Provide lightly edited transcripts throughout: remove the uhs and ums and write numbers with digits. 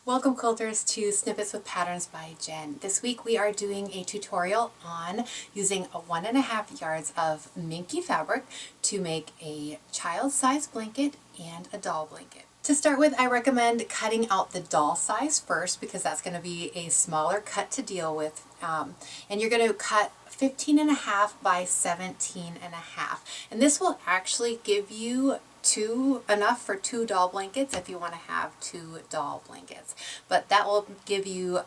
Welcome quilters to Snippets with Patterns by Jen. This week we are doing a tutorial on using 1.5 yards of Minky fabric to make a child-size blanket and a doll blanket. To start with, I recommend cutting out the doll size first because that's going to be a smaller cut to deal with. And you're going to cut 15.5 by 17.5. And this will actually give you enough for 2 doll blankets if you want to have 2 doll blankets, but that will give you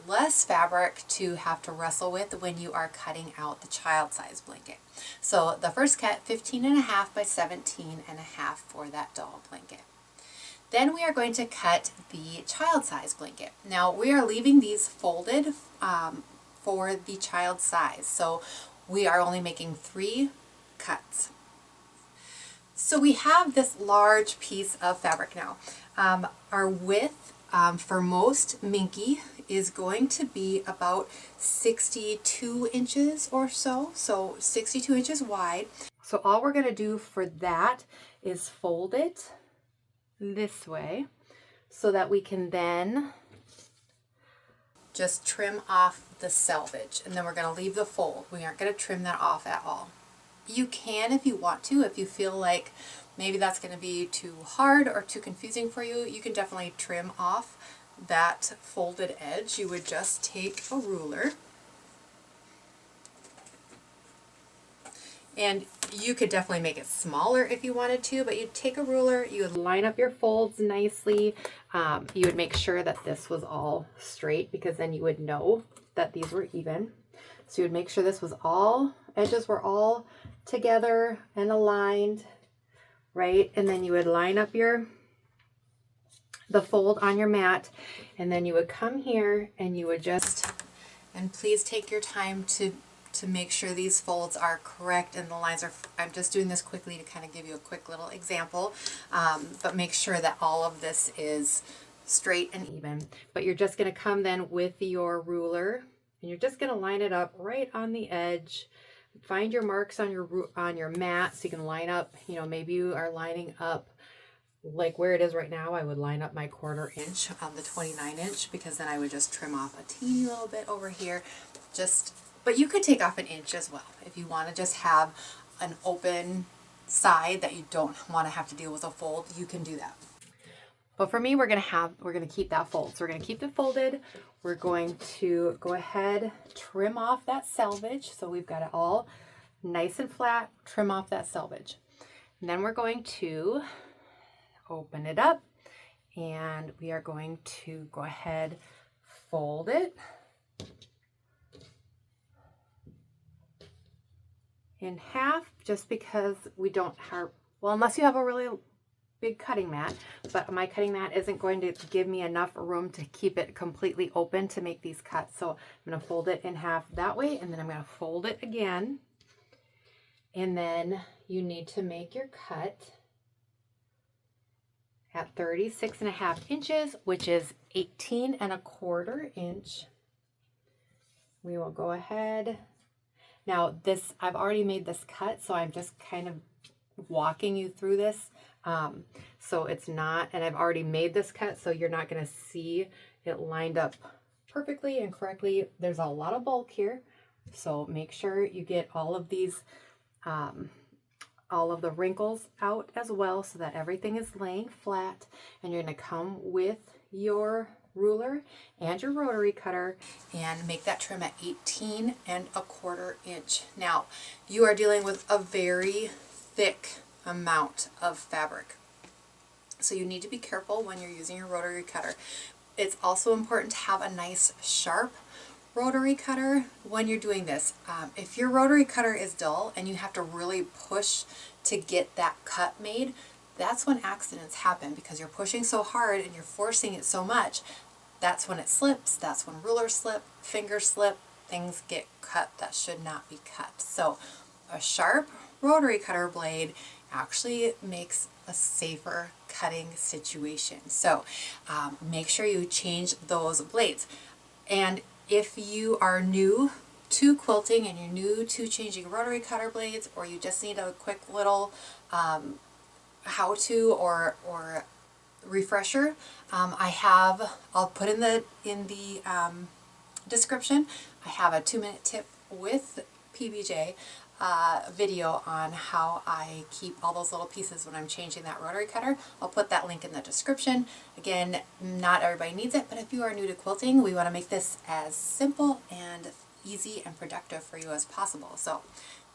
less fabric to have to wrestle with when you are cutting out the child size blanket. So the first cut, 15.5 by 17.5 for that doll blanket. Then we are going to cut the child size blanket. Now we are leaving these folded for the child size, so we are only making 3 cuts. So we have this large piece of fabric now. Our width for most Minky is going to be about 62 inches or so, 62 inches wide. So all we're going to do for that is fold it this way so that we can then just trim off the selvage, and then we're going to leave the fold. We aren't going to trim that off at all. You can if you want to. If you feel like maybe that's going to be too hard or too confusing for you, you can definitely trim off that folded edge. You would just take a ruler, and you could definitely make it smaller if you wanted to, but you'd take a ruler, you would line up your folds nicely. You would make sure that this was all straight because then you would know that these were even. So you would make sure this was all, edges were all together and aligned, right? And then you would line up the fold on your mat, and then you would come here and you would just, and please take your time to make sure these folds are correct and the lines are, I'm just doing this quickly to kind of give you a quick little example, but make sure that all of this is straight and even. But you're just going to come then with your ruler and you're just going to line it up right on the edge. Find your marks on your mat so you can line up, you know, maybe you are lining up like where it is right now. I would line up my 1/4 inch on the 29 inch because then I would just trim off a teeny little bit over here. But you could take off an inch as well if you want to just have an open side that you don't want to have to deal with a fold. You can do that. But for me, we're going to keep that fold. So we're going to keep it folded. We're going to go ahead, trim off that selvage. So we've got it all nice and flat, trim off that selvage. And then we're going to open it up and we are going to go ahead, fold it in half, just because we don't have, well, unless you have a really big cutting mat, but my cutting mat isn't going to give me enough room to keep it completely open to make these cuts. So I'm going to fold it in half that way, and then I'm going to fold it again. And then you need to make your cut at 36.5 inches, which is 18.25 inch. We will go ahead. Now this, I've already made this cut, so I'm just kind of walking you through this. So it's not, and I've already made this cut, so you're not going to see it lined up perfectly and correctly. There's a lot of bulk here, so make sure you get all of these, all of the wrinkles out as well so that everything is laying flat. And you're going to come with your ruler and your rotary cutter and make that trim at 18.25 inch. Now you are dealing with a very thick amount of fabric, so you need to be careful when you're using your rotary cutter. It's also important to have a nice sharp rotary cutter when you're doing this. If your rotary cutter is dull and you have to really push to get that cut made, that's when accidents happen because you're pushing so hard and you're forcing it so much. That's when it slips, that's when rulers slip, fingers slip, things get cut that should not be cut. So a sharp rotary cutter blade actually makes a safer cutting situation. So make sure you change those blades. And if you are new to quilting and you're new to changing rotary cutter blades, or you just need a quick little how-to or refresher, I'll put in the description, I have a 2-minute tip with PBJ video on how I keep all those little pieces when I'm changing that rotary cutter. I'll put that link in the description. Again, not everybody needs it, but if you are new to quilting, we want to make this as simple and easy and productive for you as possible. So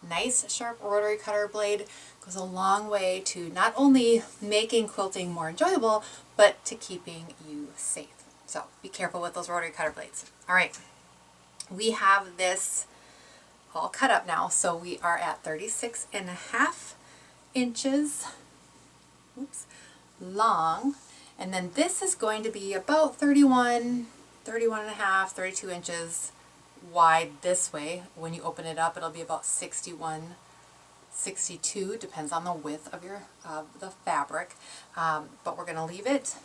nice sharp rotary cutter blade goes a long way to not only making quilting more enjoyable, but to keeping you safe. So be careful with those rotary cutter blades. All right, we have this all cut up now, so we are at 36.5 inches long, and then this is going to be about 31 and a half, 32 inches wide this way. When you open it up, it'll be about 61, 62, depends on the width of your the fabric, but we're going to leave it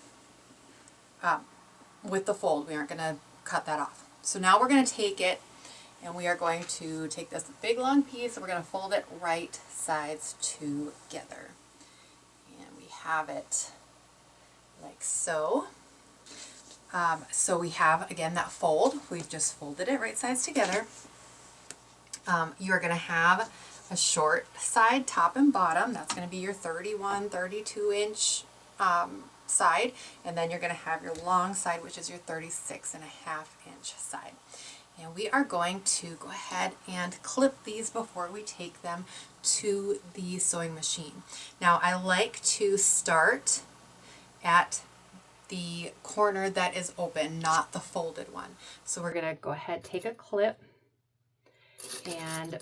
with the fold. We aren't going to cut that off. So now we're going to take it and we are going to take this big long piece and we're going to fold it right sides together. And we have it like so. So we have, again, that fold. We've just folded it right sides together. You're going to have a short side, top and bottom. That's going to be your 31, 32 inch side. And then you're going to have your long side, which is your 36.5 inch side. And we are going to go ahead and clip these before we take them to the sewing machine. Now I like to start at the corner that is open, not the folded one. So we're going to go ahead, take a clip and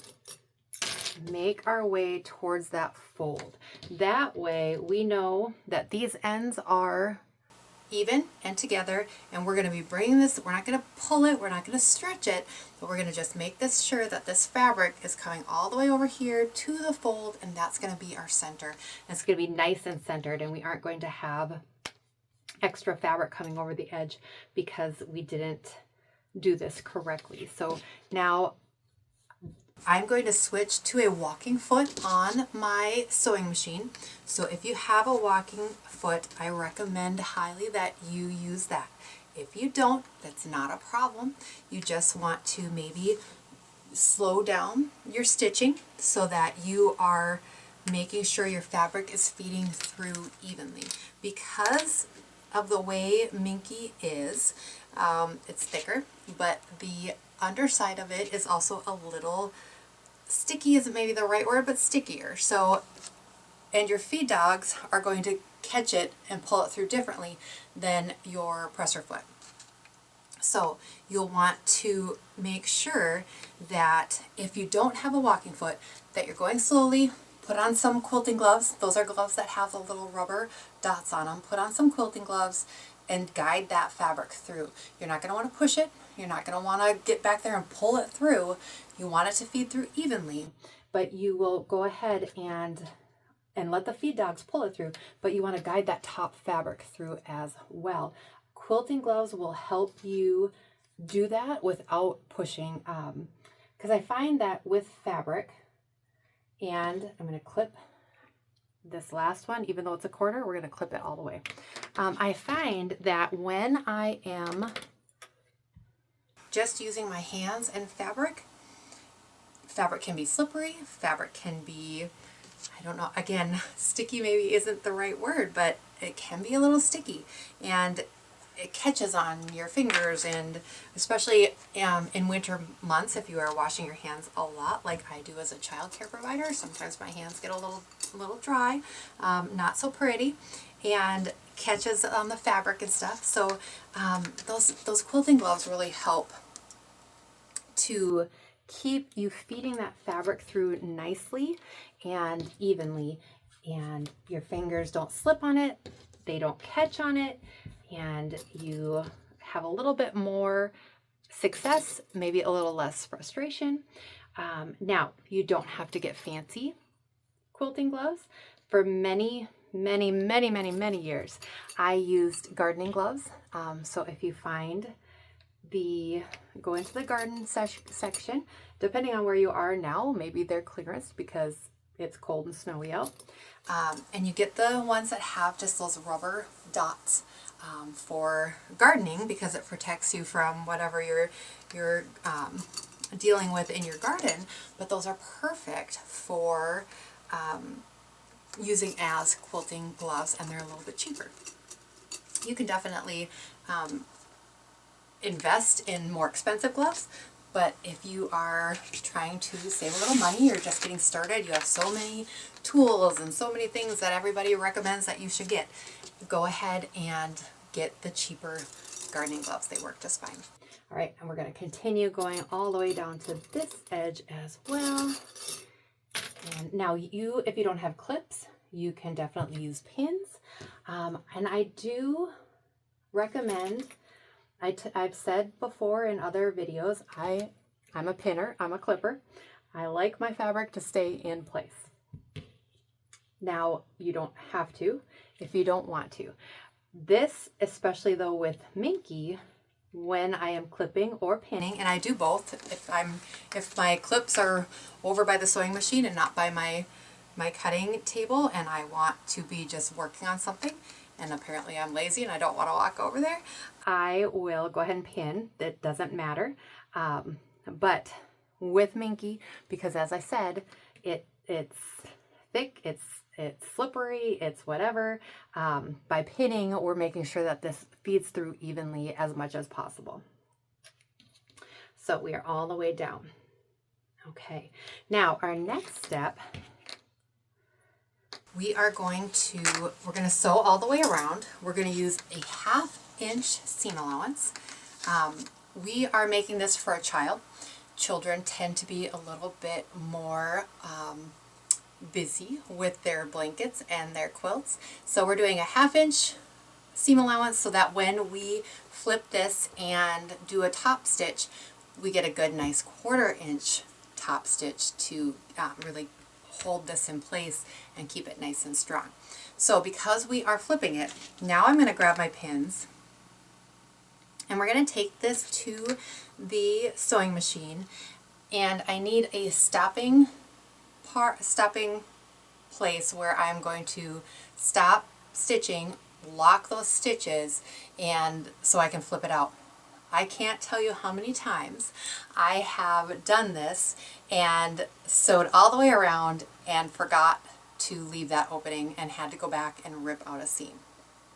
make our way towards that fold. That way we know that these ends are even and together, and we're going to be bringing this, we're not going to pull it, we're not going to stretch it, but we're going to just make this sure that this fabric is coming all the way over here to the fold, and that's going to be our center. And it's going to be nice and centered, and we aren't going to have extra fabric coming over the edge because we didn't do this correctly. So now I'm going to switch to a walking foot on my sewing machine. So if you have a walking foot, I recommend highly that you use that. If you don't, that's not a problem. You just want to maybe slow down your stitching so that you are making sure your fabric is feeding through evenly. Because of the way Minky is, it's thicker, but the underside of it is also a little sticky, isn't maybe the right word, but stickier. So, and your feed dogs are going to catch it and pull it through differently than your presser foot. So you'll want to make sure that if you don't have a walking foot, that you're going slowly. Put on some quilting gloves. Those are gloves that have the little rubber dots on them. Put on some quilting gloves and guide that fabric through. You're not going to want to push it. You're not going to want to get back there and pull it through. You want it to feed through evenly, but you will go ahead and let the feed dogs pull it through, but you want to guide that top fabric through as well. Quilting gloves will help you do that without pushing, because I find that with fabric, and I'm going to clip this last one, even though it's a quarter, we're going to clip it all the way. I find that when I am just using my hands and fabric can be slippery, fabric can be, I don't know, again, sticky maybe isn't the right word, but it can be a little sticky, and it catches on your fingers, and especially in winter months, if you are washing your hands a lot, like I do as a child care provider, sometimes my hands get a little dry, not so pretty, and catches on the fabric and stuff. So those quilting gloves really help to keep you feeding that fabric through nicely and evenly, and your fingers don't slip on it, they don't catch on it, and you have a little bit more success, maybe a little less frustration. Now, you don't have to get fancy quilting gloves. For many years, I used gardening gloves. So if you find go into the garden section, depending on where you are now, maybe they're clearance because it's cold and snowy out. And you get the ones that have just those rubber dots for gardening, because it protects you from whatever you're dealing with in your garden. But those are perfect for using as quilting gloves, and they're a little bit cheaper. You can definitely invest in more expensive gloves, but if you are trying to save a little money, you're just getting started, you have so many tools and so many things that everybody recommends that you should get, go ahead and get the cheaper gardening gloves. They work just fine. All right, and we're going to continue going all the way down to this edge as well. And now if you don't have clips, you can definitely use pins. And I do recommend, I've said before in other videos, I'm a pinner, I'm a clipper. I like my fabric to stay in place. Now, you don't have to if you don't want to. This, especially though with Minky, when I am clipping or pinning, and I do both, if my clips are over by the sewing machine and not by my cutting table, and I want to be just working on something, and apparently I'm lazy and I don't want to walk over there, I will go ahead and pin. That doesn't matter. But with Minky, because as I said, it's thick, it's slippery, it's whatever. By pinning, we're making sure that this feeds through evenly as much as possible. So we are all the way down. Okay, now our next step, we're going to sew all the way around. We're going to use a 1/2 inch seam allowance. We are making this for a child. Children tend to be a little bit more busy with their blankets and their quilts. So we're doing a 1/2 inch seam allowance so that when we flip this and do a top stitch, we get a good nice 1/4 inch top stitch to really hold this in place and keep it nice and strong. So because we are flipping it, now I'm going to grab my pins and we're going to take this to the sewing machine, and I need a stopping place where I'm going to stop stitching, lock those stitches, and so I can flip it out. I can't tell you how many times I have done this and sewed all the way around and forgot to leave that opening and had to go back and rip out a seam.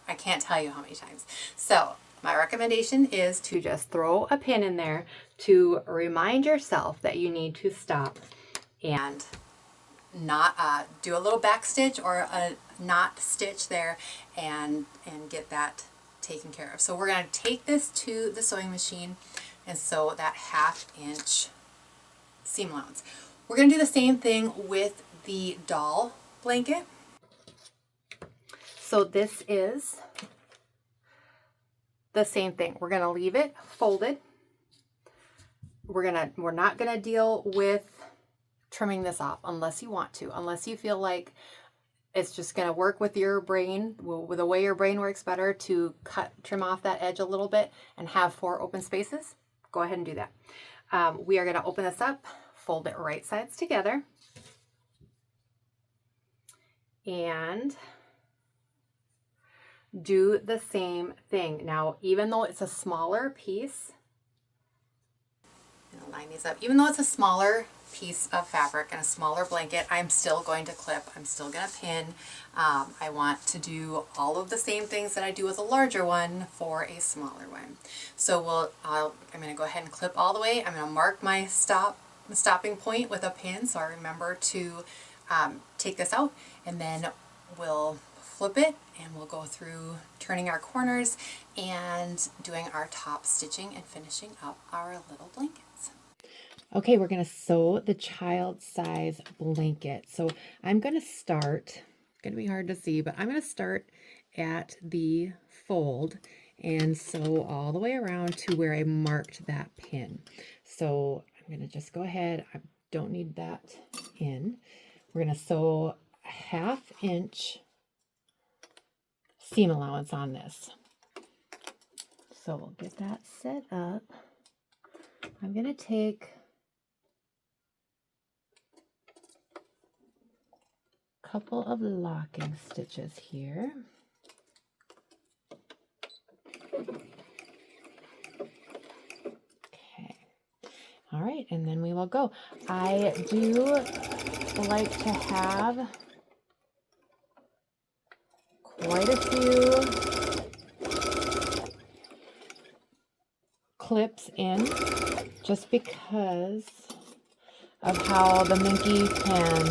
I can't tell you how many times. So my recommendation is to just throw a pin in there to remind yourself that you need to stop and not do a little back stitch or a knot stitch there and get that taken care of. So we're going to take this to the sewing machine and sew that 1/2 inch seam allowance. We're going to do the same thing with the doll blanket. So this is the same thing. We're going to leave it folded. We're not going to deal with trimming this off unless you want to, unless you feel like it's just going to work with your brain, with the way your brain works better to trim off that edge a little bit and have 4 open spaces. Go ahead and do that. We are going to open this up, fold it right sides together, and do the same thing. Now, even though it's a smaller piece, I'm going to line these up. Even though it's a smaller piece of fabric and a smaller blanket, I'm still going to clip. I'm still going to pin. I want to do all of the same things that I do with a larger one for a smaller one. So I'm going to go ahead and clip all the way. I'm going to mark my stopping point with a pin so I remember to take this out, and then we'll flip it and we'll go through turning our corners and doing our top stitching and finishing up our little blankets. Okay, we're going to sew the child size blanket. So I'm going to start, it's going to be hard to see, but I'm going to start at the fold and sew all the way around to where I marked that pin. So I'm going to just go ahead. I don't need that in. We're going to sew a 1/2 inch seam allowance on this. So we'll get that set up. I'm going to take couple of locking stitches here. Okay. All right, and then we will go. I do like to have quite a few clips in, just because of how the Minky can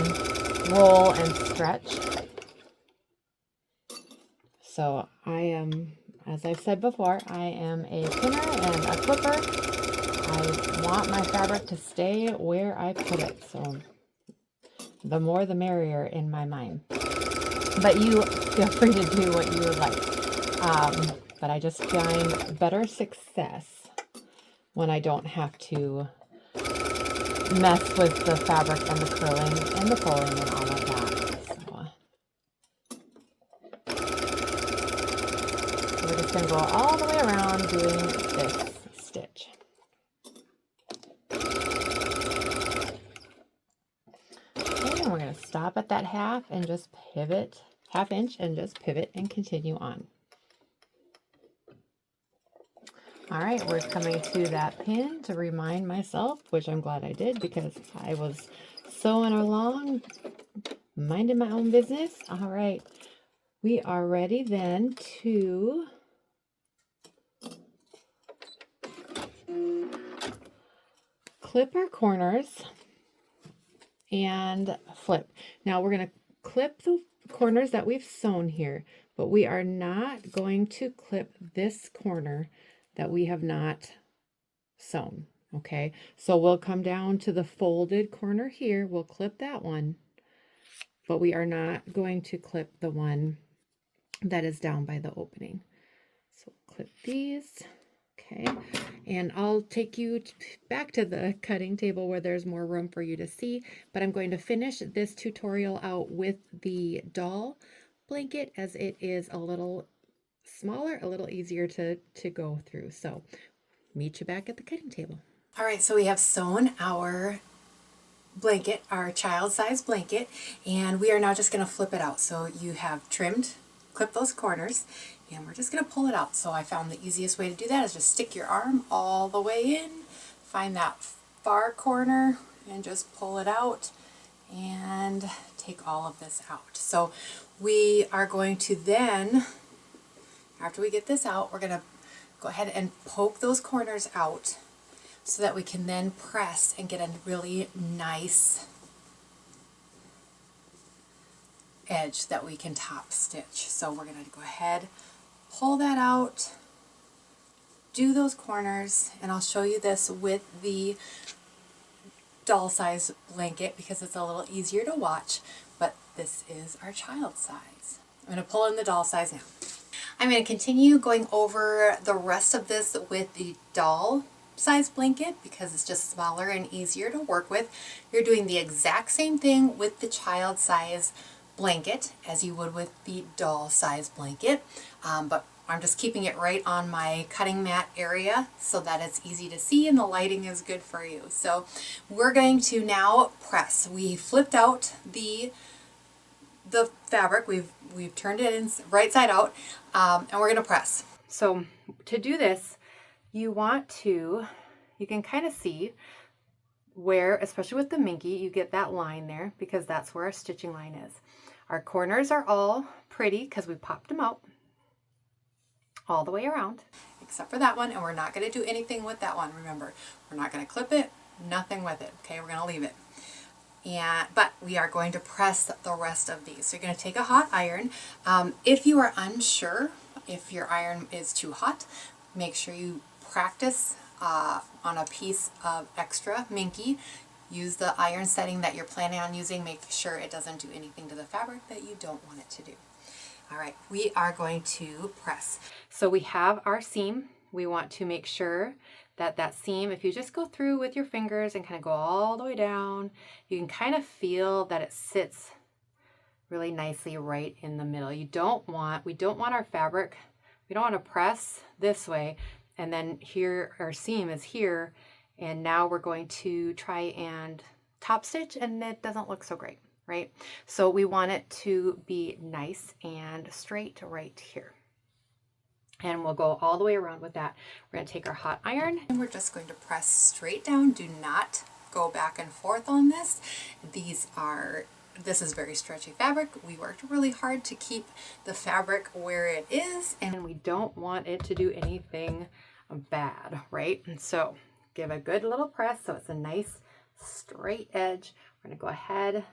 roll and stretch. So I am, as I've said before, I am a pinner and a clipper. I want my fabric to stay where I put it, so the more the merrier in my mind. But you feel free to do what you would like. But I just find better success when I don't have to mess with the fabric and the curling and the pulling and all of that. So we're just going to go all the way around doing this stitch. Okay, and we're going to stop at that half and just pivot, half inch, and just pivot and continue on. All right, we're coming to that pin to remind myself, which I'm glad I did because I was sewing along, minding my own business. All right, we are ready then to clip our corners and flip. Now we're going to clip the corners that we've sewn here, but we are not going to clip this corner that we have not sewn. Okay, so we'll come down to the folded corner here. We'll clip that one, but we are not going to clip the one that is down by the opening. So clip these. Okay, and I'll take you back to the cutting table where there's more room for you to see, but I'm going to finish this tutorial out with the doll blanket as it is a little smaller, a little easier to go through. So meet you back at the cutting table. All right, so we have sewn our blanket, our child size blanket, and we are now just going to flip it out. So you have trimmed, clip those corners, and we're just going to pull it out. So I found the easiest way to do that is just stick your arm all the way in, find that far corner, and just pull it out and take all of this out. So we are going to then, after we get this out, we're going to go ahead and poke those corners out so that we can then press and get a really nice edge that we can top stitch. So we're going to go ahead, pull that out, do those corners, and I'll show you this with the doll size blanket because it's a little easier to watch, but this is our child size. I'm going to pull in the doll size now. I'm going to continue going over the rest of this with the doll size blanket because it's just smaller and easier to work with. You're doing the exact same thing with the child size blanket as you would with the doll size blanket, but I'm just keeping it right on my cutting mat area so that it's easy to see and the lighting is good for you. So we're going to now press. We flipped out the fabric, we've turned it in right side out, and we're going to press. So to do this, you can kind of see where, especially with the Minky, you get that line there because that's where our stitching line is. Our corners are all pretty because we popped them out all the way around, except for that one, and we're not going to do anything with that one. Remember, we're not going to clip it, nothing with it. Okay, we're going to leave it. But we are going to press the rest of these. So you're going to take a hot iron. If you are unsure if your iron is too hot, make sure you practice on a piece of extra Minky. Use the iron setting that you're planning on using. Make sure it doesn't do anything to the fabric that you don't want it to do. All right, we are going to press. So we have our seam. We want to make sure that that seam, if you just go through with your fingers and kind of go all the way down, you can kind of feel that it sits really nicely right in the middle. We don't want our fabric, we don't want to press this way and then here our seam is here and now we're going to try and top stitch and it doesn't look so great. right? So we want it to be nice and straight right here. And we'll go all the way around with that. We're going to take our hot iron and we're just going to press straight down. Do not go back and forth on this. This is very stretchy fabric. We worked really hard to keep the fabric where it is, and we don't want it to do anything bad, right? And so give a good little press so it's a nice straight edge. We're going to go ahead.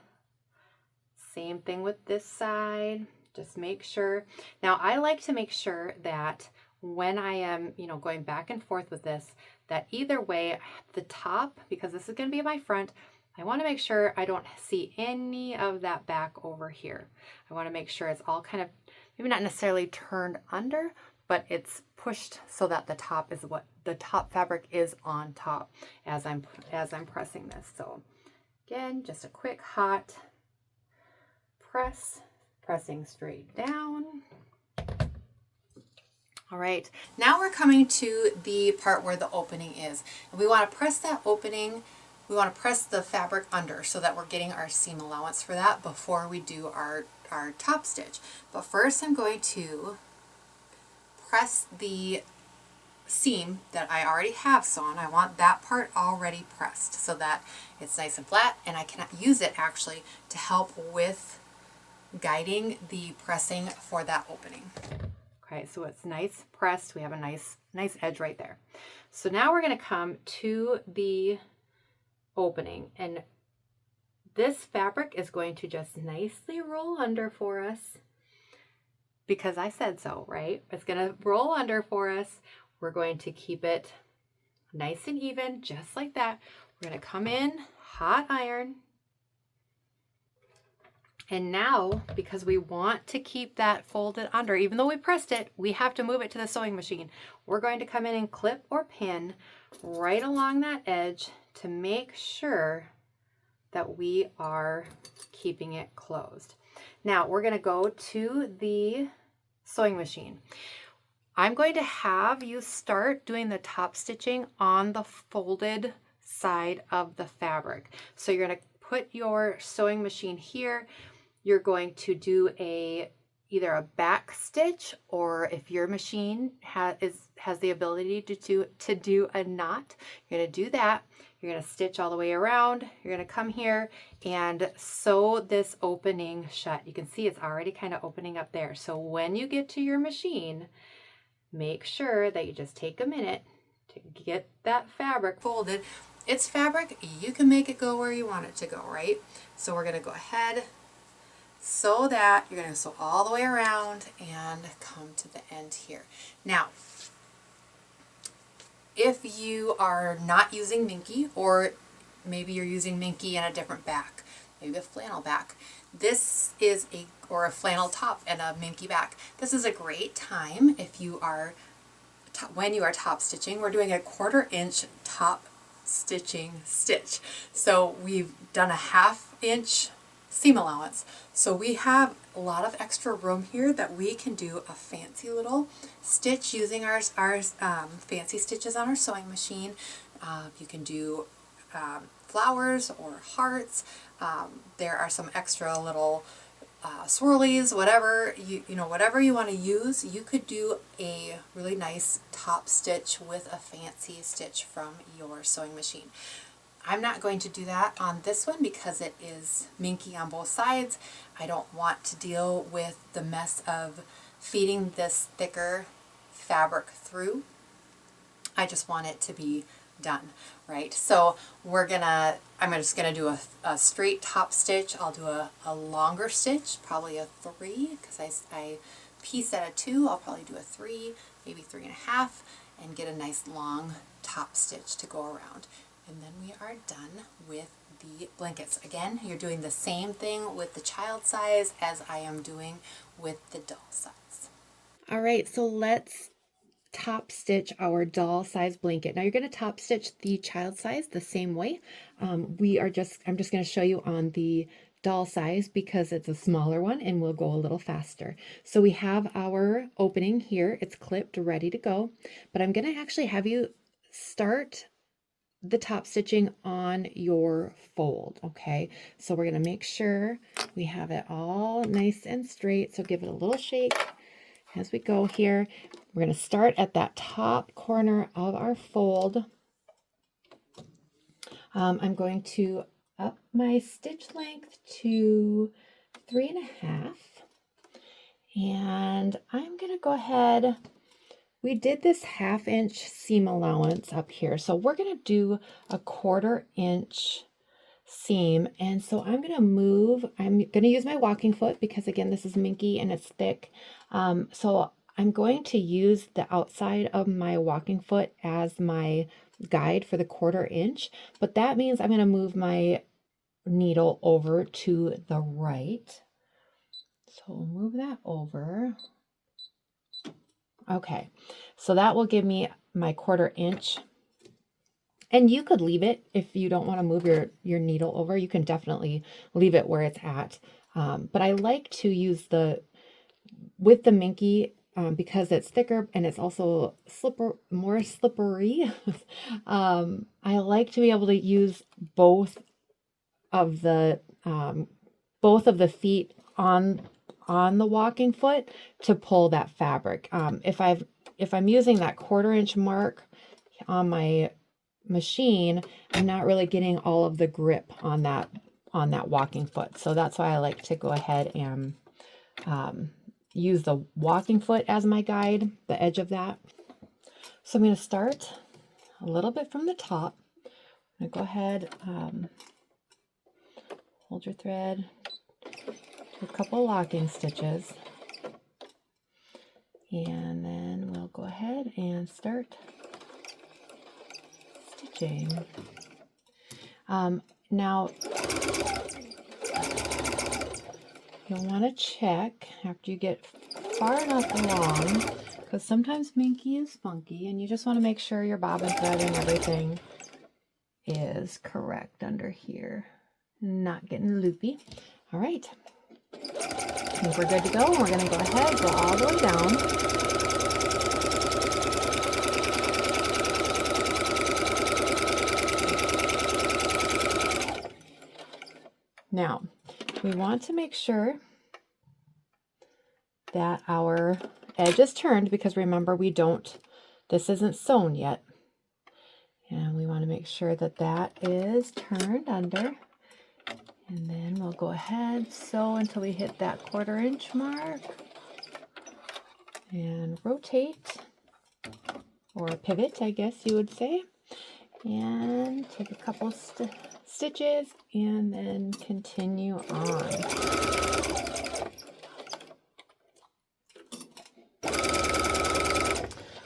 Same thing with this side. Just make sure. Now I like to make sure that when I am, going back and forth with this, that either way, the top, because this is going to be my front, I want to make sure I don't see any of that back over here. I want to make sure it's all kind of, maybe not necessarily turned under, but it's pushed so that the top is what the top fabric is on top as I'm pressing this. So again, just a quick hot pressing straight down. All right, now we're coming to the part where the opening is. And we want to press that opening, we want to press the fabric under so that we're getting our seam allowance for that before we do our top stitch. But first I'm going to press the seam that I already have sewn. I want that part already pressed so that it's nice and flat, and I can use it actually to help with guiding the pressing for that opening. Okay, so it's nice pressed. We have a nice edge right there. So now we're going to come to the opening, and this fabric is going to just nicely roll under for us because I said so, right? It's going to roll under for us. We're going to keep it nice and even, just like that. We're going to come in, hot iron. And now, because we want to keep that folded under, even though we pressed it, we have to move it to the sewing machine. We're going to come in and clip or pin right along that edge to make sure that we are keeping it closed. Now, we're going to go to the sewing machine. I'm going to have you start doing the top stitching on the folded side of the fabric. So you're going to put your sewing machine here. You're going to do either a back stitch, or if your machine has the ability to do a knot, you're going to do that. You're going to stitch all the way around. You're going to come here and sew this opening shut. You can see it's already kind of opening up there. So when you get to your machine, make sure that you just take a minute to get that fabric folded. It's fabric. You can make it go where you want it to go, right? So we're going to go ahead, sew that. You're going to sew all the way around and come to the end here. Now, if you are not using Minky, or maybe you're using Minky and a different back, maybe a flannel back, this is or a flannel top and a Minky back. This is a great time if you are, when you are top stitching. We're doing a 1/4 inch top stitching stitch. So we've done a 1/2 inch seam allowance. So we have a lot of extra room here that we can do a fancy little stitch using our fancy stitches on our sewing machine. You can do flowers or hearts. There are some extra little swirlies, whatever whatever you want to use. You could do a really nice top stitch with a fancy stitch from your sewing machine. I'm not going to do that on this one because it is Minky on both sides. I don't want to deal with the mess of feeding this thicker fabric through. I just want it to be done, right? So I'm just gonna do a straight top stitch. I'll do a longer stitch, probably a 3, because I piece at a 2. I'll probably do a 3, maybe 3.5, and get a nice long top stitch to go around. And then we are done with the blankets. Again, you're doing the same thing with the child size as I am doing with the doll size. All right, so let's top stitch our doll size blanket. Now you're going to top stitch the child size the same way. I'm just going to show you on the doll size because it's a smaller one and we'll go a little faster. So we have our opening here. It's clipped, ready to go, but I'm going to actually have you start the top stitching on your fold, okay? So we're going to make sure we have it all nice and straight. So give it a little shake as we go here. We're going to start at that top corner of our fold. I'm going to up my stitch length to 3.5, and I'm going to go ahead. We did this 1/2 inch seam allowance up here, so we're going to do a 1/4 inch seam. And so I'm going to use my walking foot because again, this is Minky and it's thick. So I'm going to use the outside of my walking foot as my guide for the 1/4 inch, but that means I'm going to move my needle over to the right. So we'll move that over. Okay, so that will give me my 1/4 inch. And you could leave it if you don't want to move your needle over. You can definitely leave it where it's at. But I like to use with the Minky, because it's thicker and it's also more slippery. I like to be able to use both of the feet on the walking foot to pull that fabric. If I'm using that 1/4 inch mark on my machine, I'm not really getting all of the grip on that walking foot. So that's why I like to go ahead and use the walking foot as my guide, the edge of that. So I'm going to start a little bit from the top. I'm going to go ahead, hold your thread, do a couple locking stitches, and then we'll go ahead and start stitching. Now you'll want to check after you get far enough along, because sometimes Minky is funky and you just want to make sure your bobbin thread and everything is correct under here, not getting loopy. All right, I think we're good to go. We're going to go ahead, go all the way down. Now, we want to make sure that our edge is turned, because remember, this isn't sewn yet. And we want to make sure that that is turned under. And then we'll go ahead, sew until we hit that 1/4 inch mark. And rotate, or pivot, I guess you would say. And take a couple stitches and then continue on.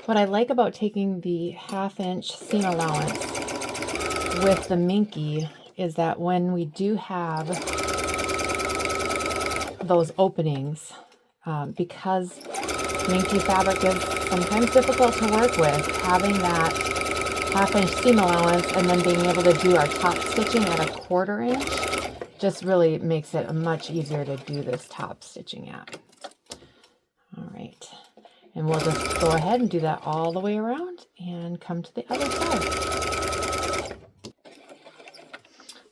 What I like about taking the 1/2 inch seam allowance with the Minky is that when we do have those openings, because Minky fabric is sometimes difficult to work with, having that 1/2 inch seam allowance and then being able to do our top stitching at a 1/4 inch just really makes it much easier to do this top stitching at. All right, and we'll just go ahead and do that all the way around and come to the other side.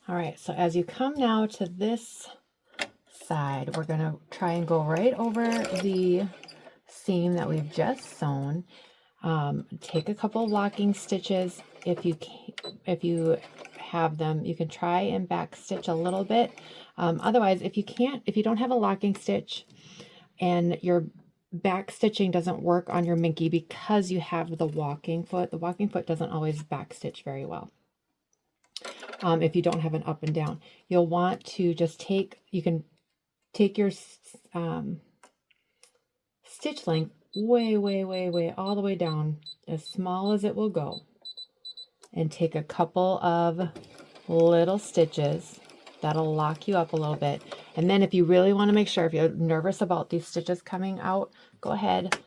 All right, so as you come now to this side, we're going to try and go right over the seam that we've just sewn. Take a couple locking stitches if you have them. You can try and back stitch a little bit. Otherwise, if you don't have a locking stitch and your back stitching doesn't work on your Minky because you have the walking foot doesn't always back stitch very well. If you don't have an up and down, you'll want to just you can take your stitch length way all the way down, as small as it will go, and take a couple of little stitches. That'll lock you up a little bit. And then if you really want to make sure, if you're nervous about these stitches coming out, go ahead,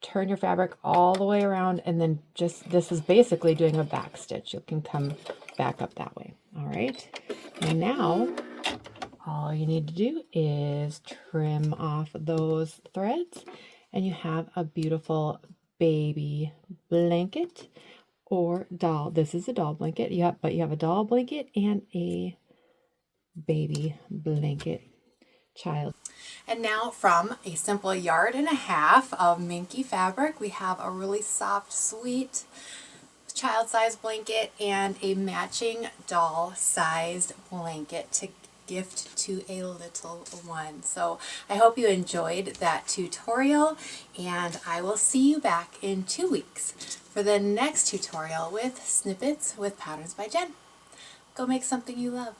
turn your fabric all the way around, and then this is basically doing a back stitch. You can come back up that way. All right, and now all you need to do is trim off those threads, and you have a beautiful baby blanket or doll. This is a doll blanket. But you have a doll blanket and a baby blanket child. And now from a simple 1.5 yards of Minky fabric, we have a really soft, sweet child-sized blanket and a matching doll-sized blanket to gift to a little one. So I hope you enjoyed that tutorial, and I will see you back in 2 weeks for the next tutorial with Snippets with Patterns by Jen. Go make something you love.